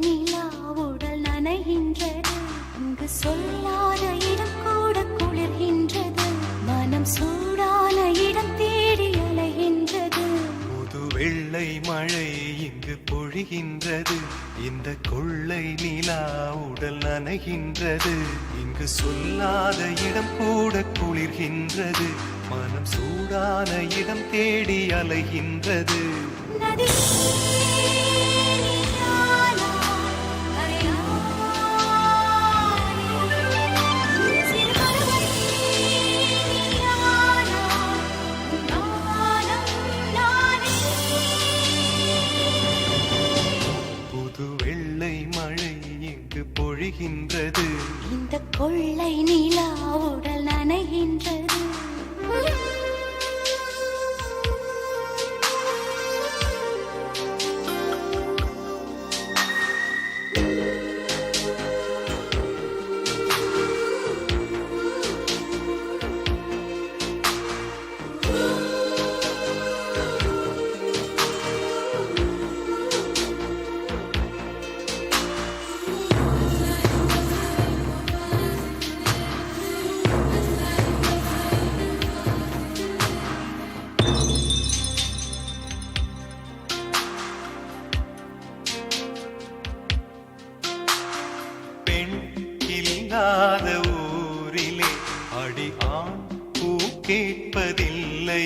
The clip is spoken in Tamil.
நிலா உடல் நனைகின்றது. இங்கு சொல்லாத இடம் கூட குளிர்கின்றது. மனம் சூடான இடம் தேடி அலைகின்றது. புது வெள்ளை மழை இங்கு பொழிகின்றது. இந்த கொள்ளை நிலா உடல் நனைகின்றது. இங்கு சொல்லாத இடம் கூட குளிர்கின்றது. மனம் சூடான இடம் தேடி அலைகின்றது. நதி புது வெள்ளை மழை இங்கு பொழிகின்றது. இந்த கொள்ளை நிலா உடல் நனைகின்றது. பெண் இல்லாத ஊரிலே அடி ஆண் பூ கேட்பதில்லை.